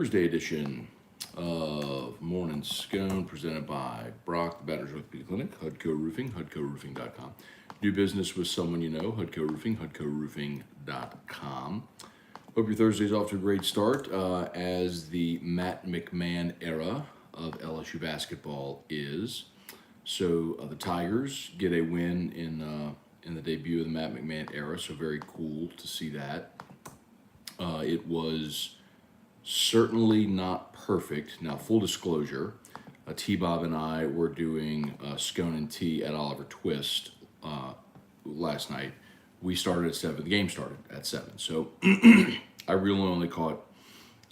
Thursday edition of Morning Scone presented by Brock, the Batters Orthopedic Clinic, Hudco Roofing, HudcoRoofing.com. Do business with someone you know, Hudco Roofing, HudcoRoofing.com. Hope your Thursday's off to a great start as the Matt McMahon era of LSU basketball is. So the Tigers get a win in the debut of the Matt McMahon era, so very cool to see that. It was certainly not perfect. Now, full disclosure, T-Bob and I were doing Scone and Tea at Oliver Twist last night. We started at 7. The game started at 7. So I really only caught.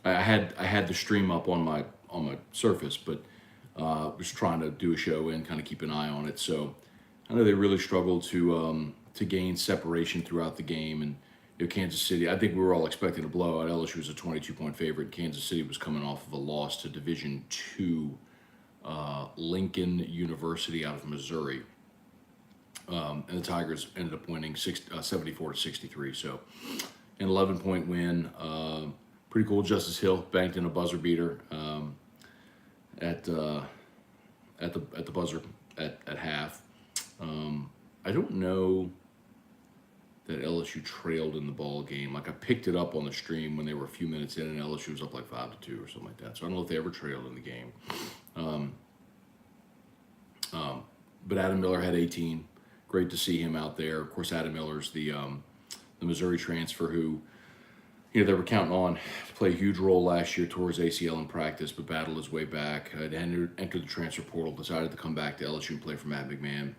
I had the stream up on my Surface, but was trying to do a show and kind of keep an eye on it. So I know they really struggled to gain separation throughout the game. And Kansas City, I think we were all expecting a blowout. LSU was a 22-point favorite. Kansas City was coming off of a loss to Division II Lincoln University out of Missouri. And the Tigers ended up winning 74-63. So an 11-point win. Pretty cool. Justice Hill banked in a buzzer beater at the buzzer at half. I don't know that LSU trailed in the ball game. Like, I picked it up on the stream when they were a few minutes in, and LSU was up like 5-2 or something like that. So I don't know if they ever trailed in the game. But Adam Miller had 18. Great to see him out there. Of course, Adam Miller's the Missouri transfer who, they were counting on to play a huge role last year towards ACL in practice, but battled his way back. Had entered the transfer portal, decided to come back to LSU and play for Matt McMahon.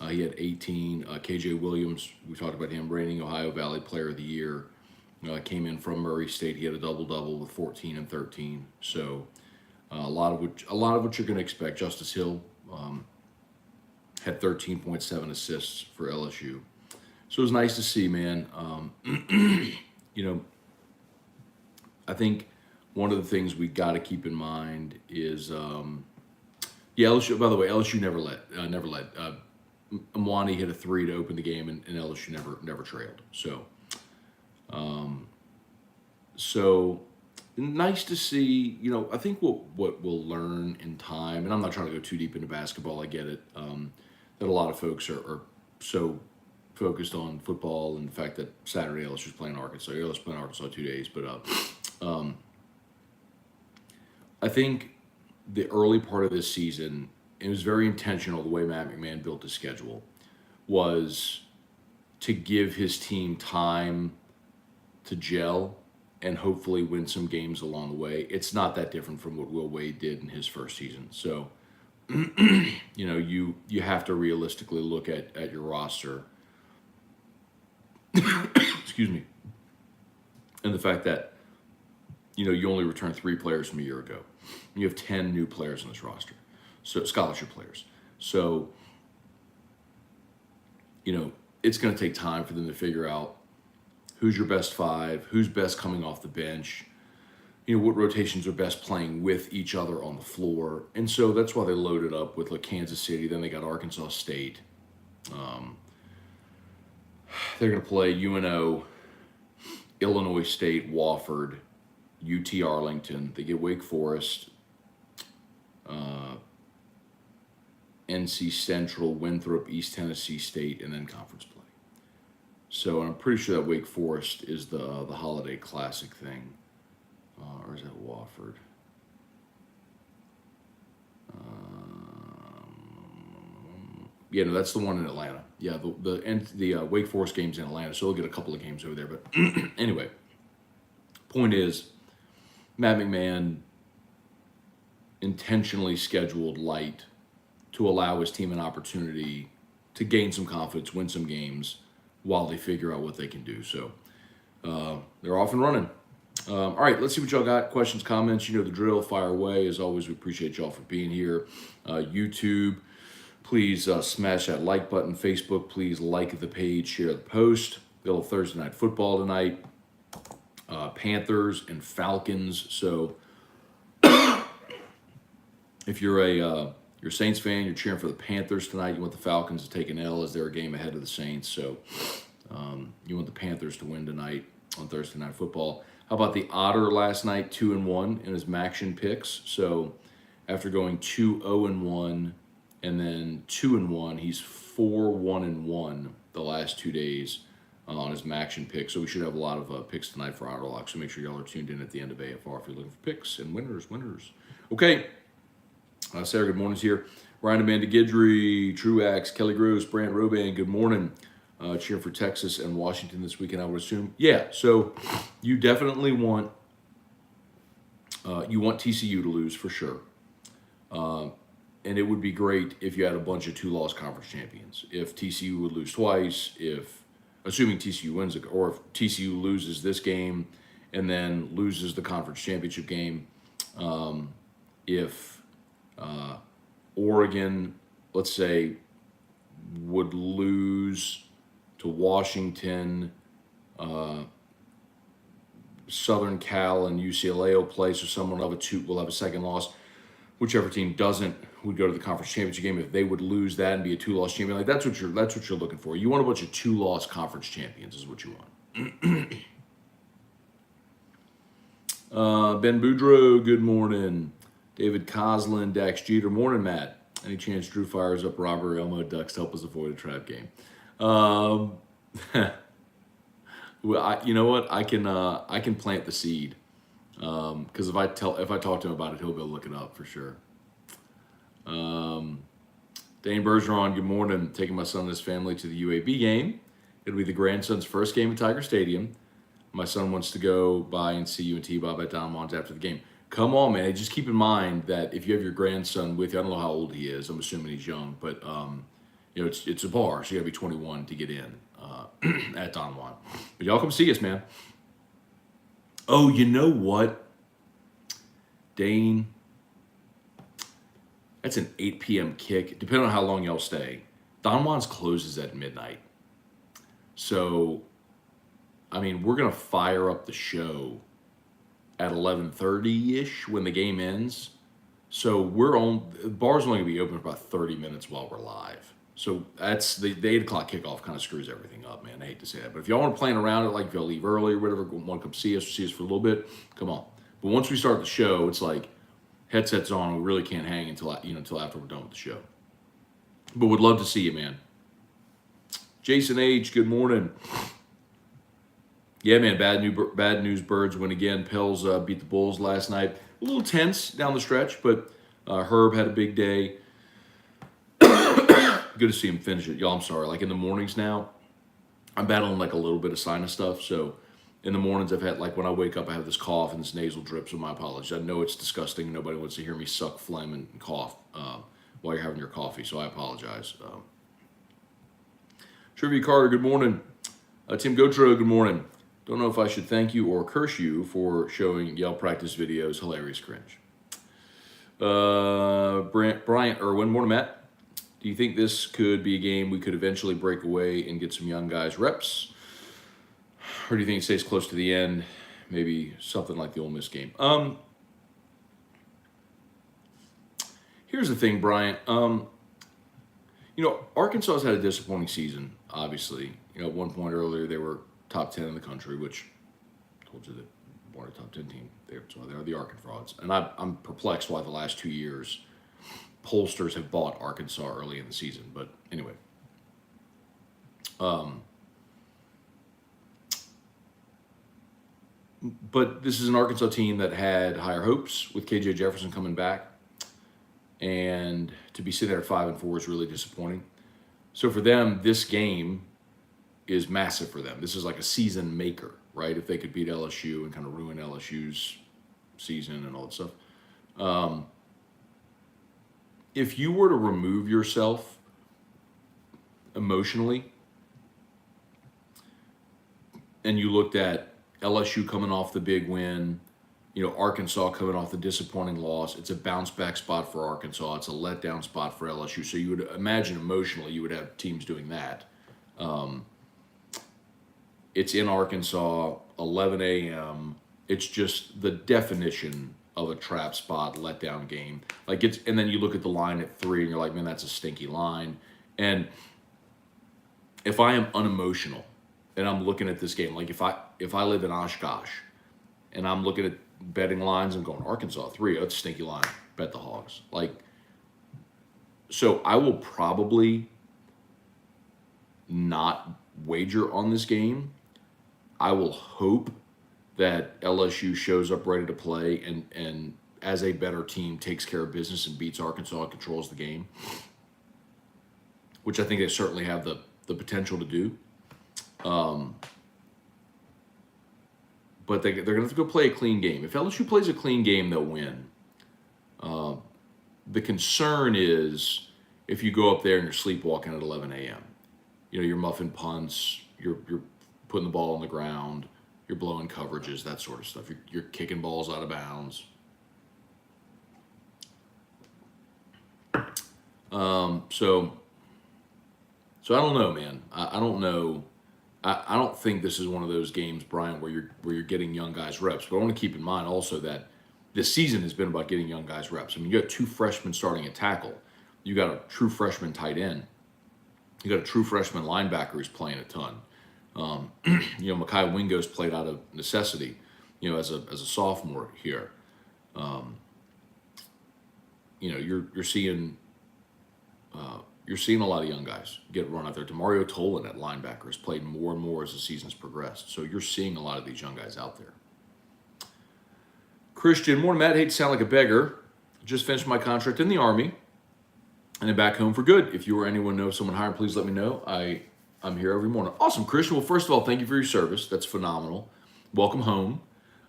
He had 18. KJ Williams, we talked about him, reigning Ohio Valley Player of the Year. Came in from Murray State. He had a double-double with 14 and 13. So a lot of what you're going to expect. Justice Hill had 13.7 assists for LSU. So it was nice to see, man. I think one of the things we got to keep in mind is, LSU. By the way, LSU never led. Mwani hit a 3 to open the game, and LSU never trailed. So nice to see. I think what we'll learn in time, and I'm not trying to go too deep into basketball. I get it. That a lot of folks are so focused on football and the fact that Saturday LSU's playing Arkansas. LSU's playing Arkansas 2 days, but I think the early part of this season, it was very intentional the way Matt McMahon built his schedule, was to give his team time to gel and hopefully win some games along the way. It's not that different from what Will Wade did in his first season. So, you have to realistically look at your roster. Excuse me. And the fact that, you only returned 3 players from a year ago. You have 10 new players on this roster. So scholarship players. So, it's going to take time for them to figure out who's your best 5, who's best coming off the bench, what rotations are best playing with each other on the floor. And so that's why they loaded up with Kansas City. Then they got Arkansas State. They're going to play UNO, Illinois State, Wofford, UT Arlington. They get Wake Forest, NC Central, Winthrop, East Tennessee State, and then conference play. So I'm pretty sure that Wake Forest is the Holiday Classic thing. Or is that Wofford? That's the one in Atlanta. Yeah, the Wake Forest game's in Atlanta, so they'll get a couple of games over there. But anyway, point is, Matt McMahon intentionally scheduled light to allow his team an opportunity to gain some confidence, win some games, while they figure out what they can do. So they're off and running. All right, let's see what y'all got. Questions, comments, the drill. Fire away. As always, we appreciate y'all for being here. YouTube, please smash that like button. Facebook, please like the page, share the post. Little Thursday Night Football tonight. Panthers and Falcons. So if you're a Saints fan, you're cheering for the Panthers tonight. You want the Falcons to take an L as they're a game ahead of the Saints. So you want the Panthers to win tonight on Thursday Night Football. How about the Otter last night, 2-1 in his Maction picks? So after going 2-0-1 and then 2-1, he's 4-1-1 the last 2 days on his Maction pick. So we should have a lot of picks tonight for Otter Lock. So make sure y'all are tuned in at the end of AFR if you're looking for picks and winners. Okay. Sarah, good morning's here. Ryan Amanda Guidry, Truax, Kelly Gross, Brant Roban, good morning. Cheering for Texas and Washington this weekend, I would assume. Yeah, so you definitely want TCU to lose for sure. And it would be great if you had a bunch of 2-loss conference champions. If TCU would lose twice, assuming TCU wins, or if TCU loses this game and then loses the conference championship game, if Oregon, let's say, would lose to Washington, Southern Cal and UCLA will play, so someone will have a second loss. Whichever team doesn't would go to the conference championship game. If they would lose that and be a 2-loss champion, like that's what you're looking for. You want a bunch of 2-loss conference champions is what you want. Ben Boudreau, good morning. David Coslin, Dax Jeter, morning, Matt. Any chance Drew fires up Robert or Elmo Ducks to help us avoid a trap game? Well, you know what? I can plant the seed because if I talk to him about it, he'll be able to look it up for sure. Dane Bergeron, good morning. Taking my son and his family to the UAB game. It'll be the grandson's first game at Tiger Stadium. My son wants to go by and see UNT Bob at Don Juan's after the game. Come on, man. Just keep in mind that if you have your grandson with you, I don't know how old he is. I'm assuming he's young, but it's a bar, so you got to be 21 to get in at Don Juan. But y'all come see us, man. Oh, you know what, Dane? That's an 8 p.m. kick, depending on how long y'all stay. Don Juan's closes at midnight. So, I mean, we're going to fire up the show at 11:30-ish when the game ends. So the bar's only going to be open for about 30 minutes while we're live. So that's the 8 o'clock kickoff kind of screws everything up, man. I hate to say that. But if y'all want to plan around it, like if y'all leave early or whatever, want to come see us for a little bit, come on. But once we start the show, it's like headsets on. We really can't hang until after we're done with the show. But would love to see you, man. Jason H., good morning. Yeah, man, bad news birds win again. Pels beat the Bulls last night. A little tense down the stretch, but Herb had a big day. Good to see him finish it. Y'all, I'm sorry. Like in the mornings now, I'm battling like a little bit of sinus stuff. So in the mornings, I've had, like when I wake up, I have this cough and this nasal drip, so my apologies. I know it's disgusting. Nobody wants to hear me suck phlegm and cough while you're having your coffee, so I apologize. Trivia Carter, good morning. Tim Gotro, good morning. Don't know if I should thank you or curse you for showing Yale practice videos. Hilarious cringe. Bryant Irwin, morning, Matt. Do you think this could be a game we could eventually break away and get some young guys reps? Or do you think it stays close to the end? Maybe something like the Ole Miss game. Here's the thing, Bryant. Arkansas has had a disappointing season, obviously. At one point earlier, they were top 10 in the country, which I told you that weren't a top 10 team. That's why they're the Arkansas frauds. And I'm perplexed why the last 2 years pollsters have bought Arkansas early in the season. But anyway. But this is an Arkansas team that had higher hopes with KJ Jefferson coming back. And to be sitting there at 5-4 is really disappointing. So for them, this game is massive for them. This is like a season maker, right? If they could beat LSU and kind of ruin LSU's season and all that stuff. If you were to remove yourself emotionally and you looked at LSU coming off the big win, Arkansas coming off the disappointing loss, it's a bounce back spot for Arkansas. It's a letdown spot for LSU. So you would imagine emotionally you would have teams doing that. It's in Arkansas, 11 a.m. It's just the definition of a trap spot, letdown game. And then you look at the line at 3 and you're like, man, that's a stinky line. And if I am unemotional and I'm looking at this game, like if I live in Oshkosh and I'm looking at betting lines and going, Arkansas 3, that's a stinky line. Bet the Hogs. Like, so I will probably not wager on this game. I will hope that LSU shows up ready to play and as a better team takes care of business and beats Arkansas and controls the game, which I think they certainly have the potential to do. But they're going to have to go play a clean game. If LSU plays a clean game, they'll win. The concern is if you go up there and you're sleepwalking at 11 a.m. You know, you're muffing punts, you're putting the ball on the ground, you're blowing coverages, that sort of stuff. You're kicking balls out of bounds. So I don't know, man. I don't know. I don't think this is one of those games, Brian, where you're getting young guys reps. But I want to keep in mind also that this season has been about getting young guys reps. I mean, you got 2 freshmen starting at tackle. You got a true freshman tight end. You got a true freshman linebacker who's playing a ton. You know, Mekhi Wingo's played out of necessity. You know, as a sophomore here. You know, you're seeing a lot of young guys get run out there. Demario Tolan at linebacker has played more and more as the season's progressed. So you're seeing a lot of these young guys out there. Christian, morning, Matt. Hate to sound like a beggar. Just finished my contract in the Army and then back home for good. If you or anyone know someone hired, please let me know. I'm here every morning. Awesome, Christian. Well, first of all, thank you for your service. That's phenomenal. Welcome home.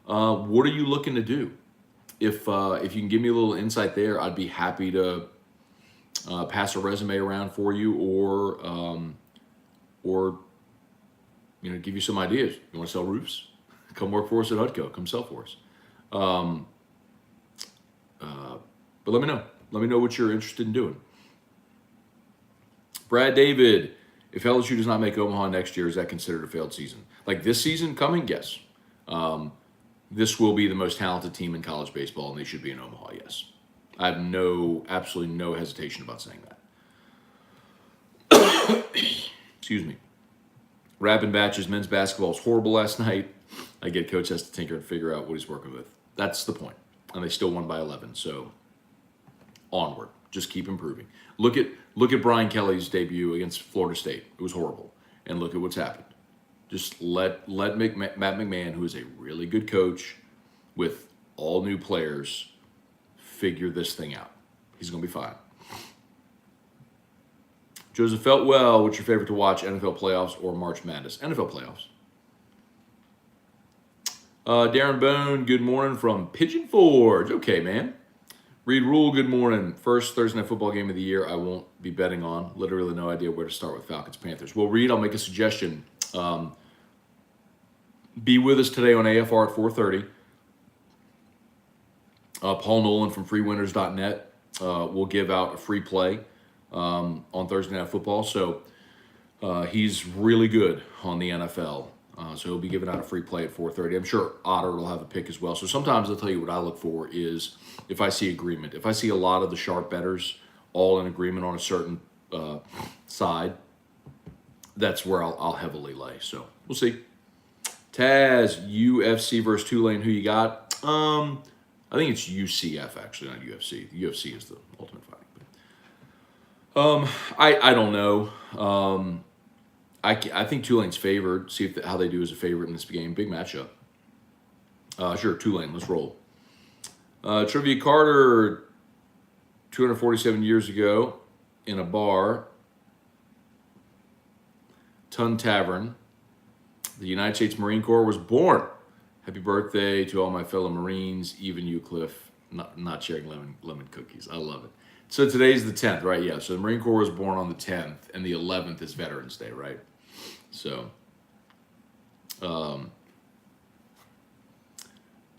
What are you looking to do? If you can give me a little insight there, I'd be happy to pass a resume around for you, or you know, give you some ideas. You want to sell roofs? Come work for us at Hutco. Come sell for us. But let me know. Let me know what you're interested in doing. Brad David, if LSU does not make Omaha next year, is that considered a failed season? Like this season coming, yes. This will be the most talented team in college baseball, and they should be in Omaha, yes. I have absolutely no hesitation about saying that. Excuse me. Rapping batches, men's basketball was horrible last night. I get coach has to tinker and figure out what he's working with. That's the point. And they still won by 11. So onward. Just keep improving. Look at Brian Kelly's debut against Florida State. It was horrible. And look at what's happened. Just let Matt McMahon, who is a really good coach with all new players, figure this thing out. He's going to be fine. Joseph Feltwell, what's your favorite to watch, NFL playoffs or March Madness? NFL playoffs. Darren Bone, good morning from Pigeon Forge. Okay, man. Reed Rule, good morning. First Thursday night football game of the year I won't be betting on. Literally no idea where to start with Falcons-Panthers. Well, Reed, I'll make a suggestion. Be with us today on AFR at 4:30. Paul Nolan from freewinners.net will give out a free play on Thursday Night Football. So he's really good on the NFL. So he'll be giving out a free play at 4:30. I'm sure Otter will have a pick as well. So sometimes I'll tell you what I look for is if I see agreement. If I see a lot of the sharp bettors all in agreement on a certain side, that's where I'll heavily lay. So we'll see. Taz, UFC versus Tulane. Who you got? I think it's UCF actually, not UFC. The UFC is the Ultimate Fighting. I don't know. I think Tulane's favored. See how they do as a favorite in this game. Big matchup. Sure, Tulane. Let's roll. Trivia Carter, 247 years ago, in a bar, Tun Tavern, the United States Marine Corps was born. Happy birthday to all my fellow Marines, even you, Cliff. Not sharing lemon cookies. I love it. So today's the 10th, right? Yeah. So the Marine Corps was born on the 10th, and the 11th is Veterans Day, right? So,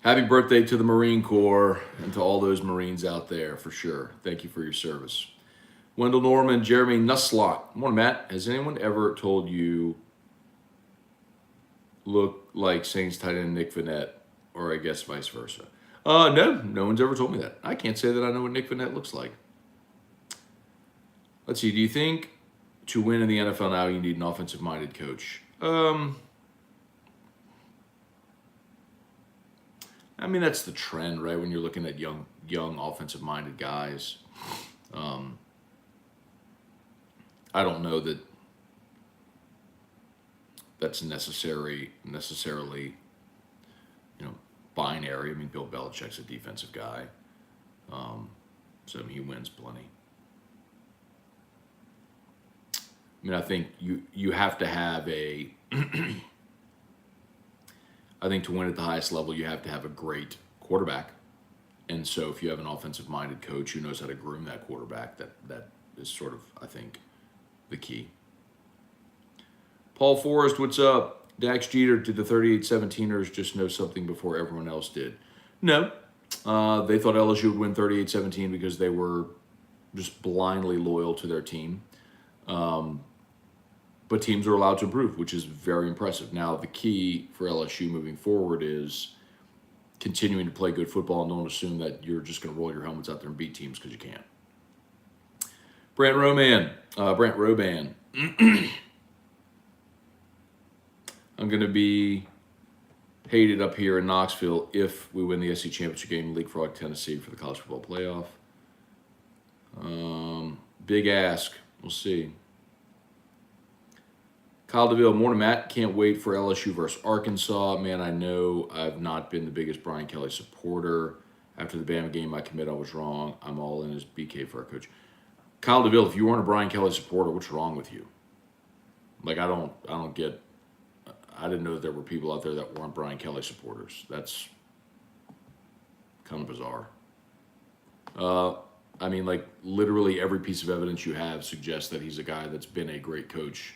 happy birthday to the Marine Corps and to all those Marines out there, for sure. Thank you for your service. Wendell Norman, Jeremy Nusslock. Morning, Matt. Has anyone ever told you look like Saints tight end Nick Vannett, or I guess vice versa? No one's ever told me that. I can't say that I know what Nick Vannett looks like. Let's see. Do you think to win in the NFL now you need an offensive-minded coach? I mean, that's the trend, right? When you're looking at young offensive-minded guys. I don't know that that's necessarily, binary. I mean, Bill Belichick's a defensive guy, so I mean, he wins plenty. I mean, I think you have to have a. I think to win at the highest level, you have to have a great quarterback, and so if you have an offensive-minded coach who knows how to groom that quarterback, that is sort of, I think, the key. Paul Forrest, what's up? Dax Jeter, did the 38-17ers just know something before everyone else did? No. They thought LSU would win 38-17 because they were just blindly loyal to their team. But teams are allowed to improve, which is very impressive. Now, the key for LSU moving forward is continuing to play good football and don't assume that you're just going to roll your helmets out there and beat teams because you can't. Brent Roban. I'm going to be hated up here in Knoxville if we win the SEC championship game, leapfrog Tennessee for the college football playoff. Big ask. We'll see. Kyle DeVille, morning, Matt. Can't wait for LSU versus Arkansas. Man, I know I've not been the biggest Brian Kelly supporter. After the Bama game, I commit I was wrong. I'm all in as BK for our coach. Kyle DeVille, if you weren't a Brian Kelly supporter, what's wrong with you? Like, I don't get. I didn't know that there were people out there that weren't Brian Kelly supporters. That's kind of bizarre. I mean, like, literally every piece of evidence you have suggests that he's a guy that's been a great coach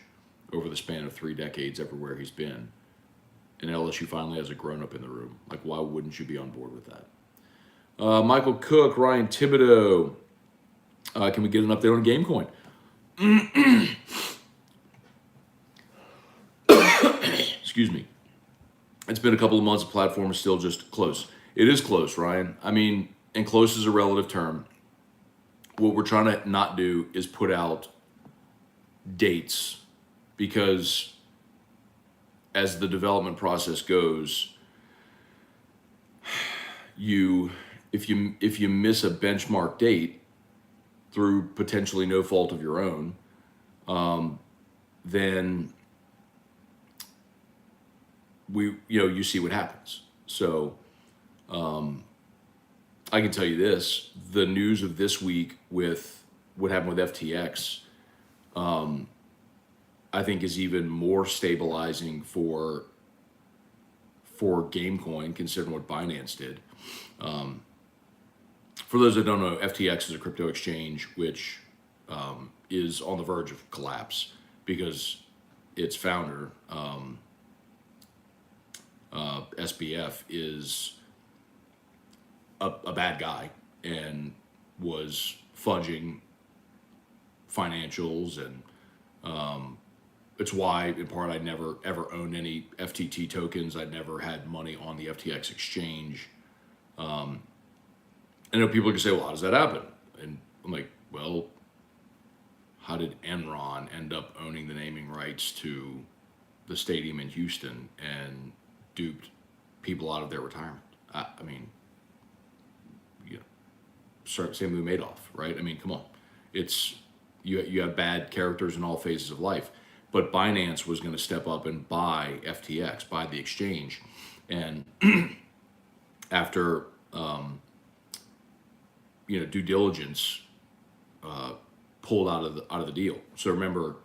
over the span of 3 decades everywhere he's been. And LSU finally has a grown-up in the room. Like, why wouldn't you be on board with that? Michael Cook, Ryan Thibodeau. Can we get an update on Gamecoin? Excuse me. It's been a couple of months. The platform is still just close. It is close, Ryan. I mean, and close is a relative term. What we're trying to not do is put out dates because as the development process goes, if you miss a benchmark date through potentially no fault of your own, then you see what happens. So I can tell you this, the news of this week with what happened with FTX, I think is even more stabilizing for Gamecoin, considering what Binance did. For those that don't know, FTX is a crypto exchange which is on the verge of collapse because its founder, SBF, is a bad guy and was fudging financials, and it's why, in part, I never ever owned any FTT tokens. I'd never had money on the FTX exchange. I know people can say, well, how does that happen? And I'm like, well, how did Enron end up owning the naming rights to the stadium in Houston and duped people out of their retirement? I mean, same with Madoff, right? I mean, come on. It's you have bad characters in all phases of life. But Binance was going to step up and buy FTX, buy the exchange. And after due diligence, pulled out of the deal. So remember,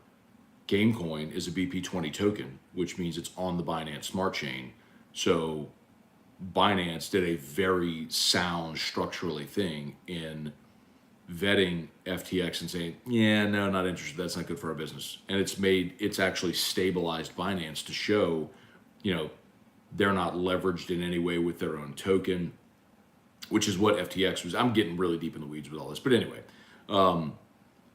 Gamecoin is a BP20 token, which means it's on the Binance Smart Chain. So Binance did a very sound structurally thing in vetting FTX and saying, yeah, no, not interested. That's not good for our business. And it's actually stabilized Binance to show, they're not leveraged in any way with their own token, which is what FTX was. I'm getting really deep in the weeds with all this. But anyway,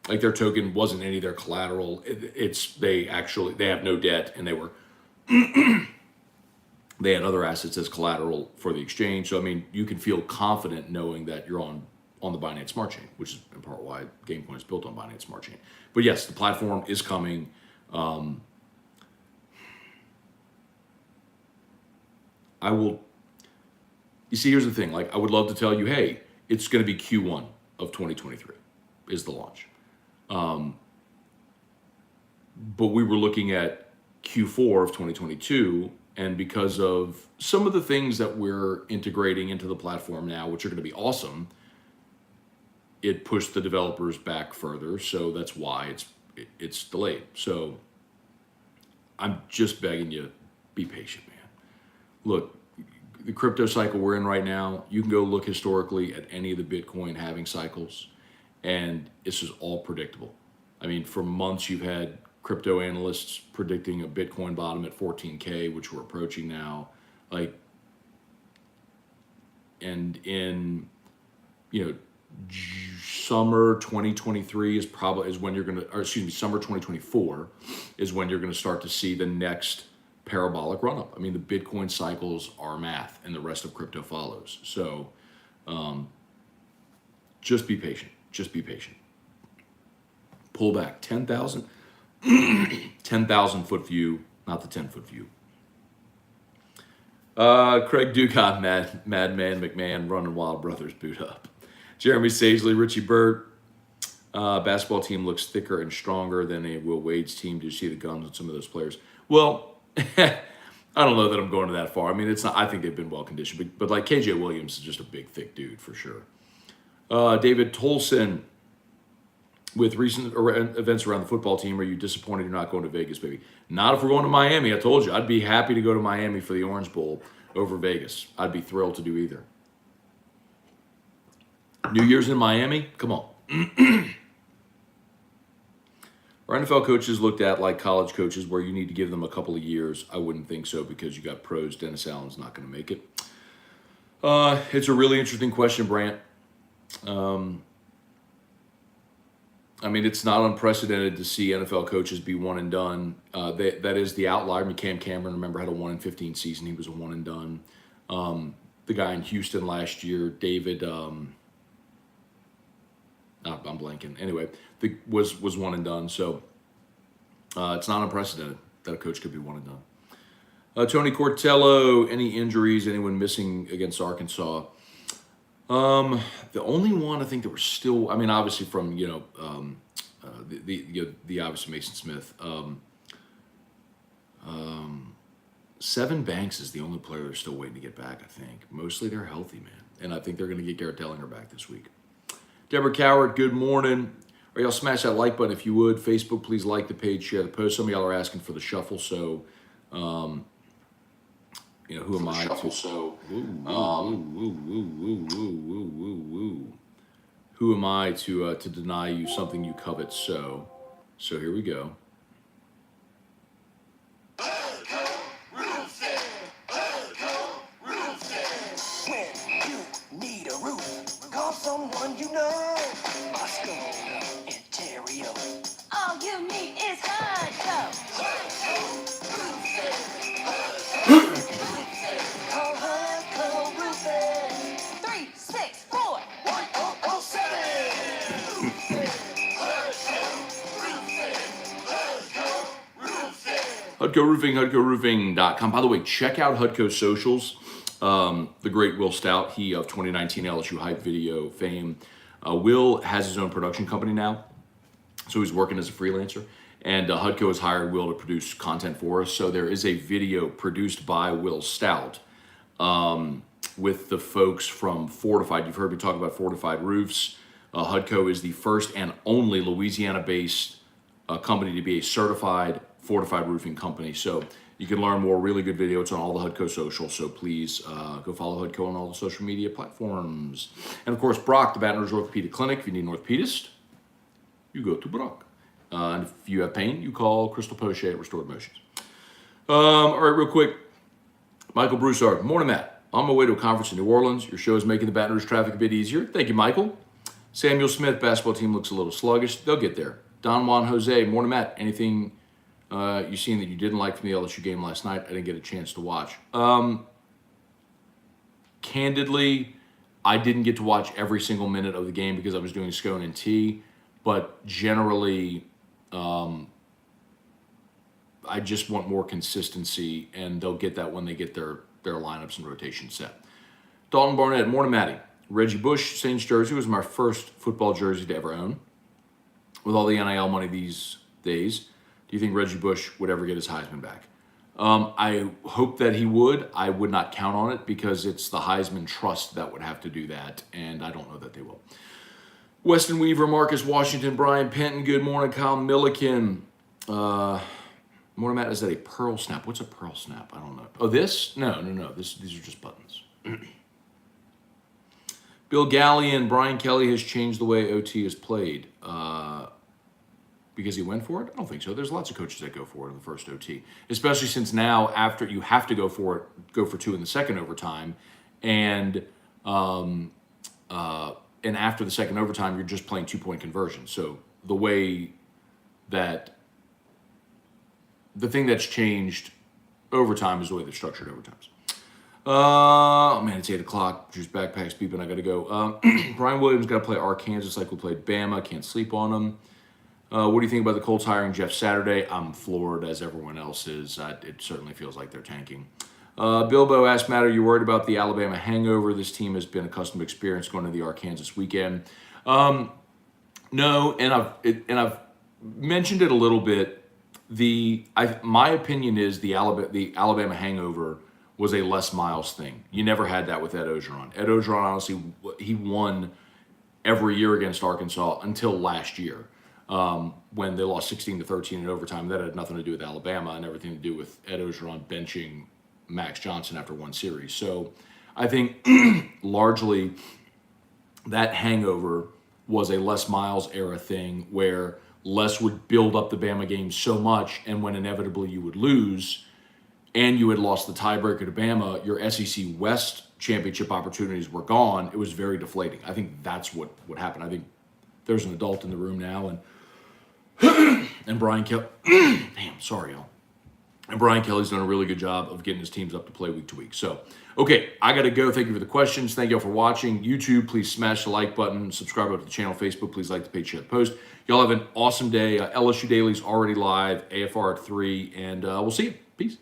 like their token wasn't any of their collateral. They have no debt, and they had other assets as collateral for the exchange. So, I mean, you can feel confident knowing that you're on the Binance Smart Chain, which is in part why Gamecoin is built on Binance Smart Chain. But yes, the platform is coming. You see, here's the thing. Like, I would love to tell you, hey, it's going to be Q1 of 2023 is the launch. But we were looking at Q4 of 2022, and because of some of the things that we're integrating into the platform now, which are going to be awesome, it pushed the developers back further. So that's why it's delayed. So I'm just begging you, be patient, man. Look, the crypto cycle we're in right now, you can go look historically at any of the Bitcoin halving cycles, and it's just all predictable. I mean, for months you've had crypto analysts predicting a Bitcoin bottom at 14K, which we're approaching now. Like, and in, summer 2023 is when you're going to, or excuse me, summer 2024 is when you're going to start to see the next parabolic run up. I mean, the Bitcoin cycles are math, and the rest of crypto follows. So, just be patient. Just be patient. Pull back 10,000 foot view, not the 10-foot view. Craig Ducott, Madman McMahon, running Wild Brothers, boot up. Jeremy Sagely, Richie Burt. Basketball team looks thicker and stronger than a Will Wade's team. Do you see the guns on some of those players? Well, I don't know that I'm going to that far. I mean, it's not. I think they've been well conditioned, but like KJ Williams is just a big, thick dude for sure. David Tolson, with recent events around the football team, are you disappointed you're not going to Vegas, baby? Not if we're going to Miami. I told you, I'd be happy to go to Miami for the Orange Bowl over Vegas. I'd be thrilled to do either. New Year's in Miami? Come on. Are NFL coaches looked at like college coaches where you need to give them a couple of years? I wouldn't think so because you got pros. Dennis Allen's not going to make it. It's a really interesting question, Brant. I mean, it's not unprecedented to see NFL coaches be one and done. That is the outlier. I mean, Cam Cameron, remember, had a 1-15 season. He was a one and done. The guy in Houston last year, David, I'm blanking. Anyway, was one and done. So it's not unprecedented that a coach could be one and done. Tony Cortello, any injuries? Anyone missing against Arkansas? The only one I think that we're still, I mean, obviously from, the obviously Mason Smith, Seven Banks is the only player they're still waiting to get back, I think. Mostly they're healthy, man. And I think they're going to get Garrett Dellinger back this week. Deborah Coward, good morning. Or y'all smash that like button if you would. Facebook, please like the page, share the post. Some of y'all are asking for the shuffle, so, who am I to? Who am I to deny you something you covet? So here we go. When you need a roof, call someone you know. Scone, Ontario. All you need is HUDCO. Call HUDCO Roofing. 364-1007. HUDCOroofing.com. By the way, check out HUDCO's socials. The great Will Stout, he of 2019 LSU Hype Video fame. Will has his own production company now, so he's working as a freelancer. And HUDCO has hired Will to produce content for us. So there is a video produced by Will Stout with the folks from Fortified. You've heard me talk about Fortified Roofs. HUDCO is the first and only Louisiana-based company to be a certified fortified roofing company. So you can learn more. Really good video. It's on all the HUDCO socials. So please go follow HUDCO on all the social media platforms. And of course, Brock, the Baton Rouge Orthopedic Clinic. If you need an orthopedist, you go to Brock. And if you have pain, you call Crystal Poche at Restored Motions. All right, real quick. Michael Broussard. Morning, Matt. On my way to a conference in New Orleans. Your show is making the Baton Rouge traffic a bit easier. Thank you, Michael. Samuel Smith, basketball team looks a little sluggish. They'll get there. Don Juan Jose. Morning, Matt. Anything you seen that you didn't like from the LSU game last night? I didn't get a chance to watch. Candidly, I didn't get to watch every single minute of the game because I was doing Scone and T. But generally, I just want more consistency, and they'll get that when they get their lineups and rotation set. Dalton Barnett, morning, Matty. Reggie Bush, Saints jersey was my first football jersey to ever own. With all the NIL money these days, do you think Reggie Bush would ever get his Heisman back? I hope that he would. I would not count on it because it's the Heisman Trust that would have to do that, and I don't know that they will. Weston Weaver, Marcus Washington, Brian Penton, good morning. Kyle Milliken. Morning, Matt. Is that a pearl snap? What's a pearl snap? I don't know. Oh, this? No. These are just buttons. Bill Gallion, Brian Kelly has changed the way OT is played. Because he went for it? I don't think so. There's lots of coaches that go for it in the first OT, especially since now after you have to go for 2 in the second overtime, and after the second overtime, you're just playing 2-point conversion. So the way that the thing that's changed overtime is the way they're structured overtimes. Oh man, it's 8:00. Drew's backpack's beeping. I gotta go. Brian Williams got to play Arkansas like we played Bama. Can't sleep on them. What do you think about the Colts hiring Jeff Saturday? I'm floored, as everyone else is. It certainly feels like they're tanking. Bilbo asked, Matt, are you worried about the Alabama hangover? This team has been accustomed to experience going to the Arkansas weekend. No, and I've mentioned it a little bit. My opinion is the Alabama hangover was a Les Miles thing. You never had that with Ed Orgeron. Ed Orgeron, honestly, he won every year against Arkansas until last year. When they lost 16-13 in overtime. That had nothing to do with Alabama and everything to do with Ed Orgeron benching Max Johnson after one series. So I think largely that hangover was a Les Miles era thing where Les would build up the Bama game so much, and when inevitably you would lose and you had lost the tiebreaker to Bama, your SEC West championship opportunities were gone. It was very deflating. I think that's what happened. I think there's an adult in the room now, and Brian Kelly. Damn, sorry, y'all. And Brian Kelly's done a really good job of getting his teams up to play week to week. So, okay, I got to go. Thank you for the questions. Thank you all for watching. YouTube, please smash the like button. Subscribe to the channel. Facebook, please like the page, share the post. Y'all have an awesome day. LSU Daily's already live. AFR at 3, and we'll see you. Peace.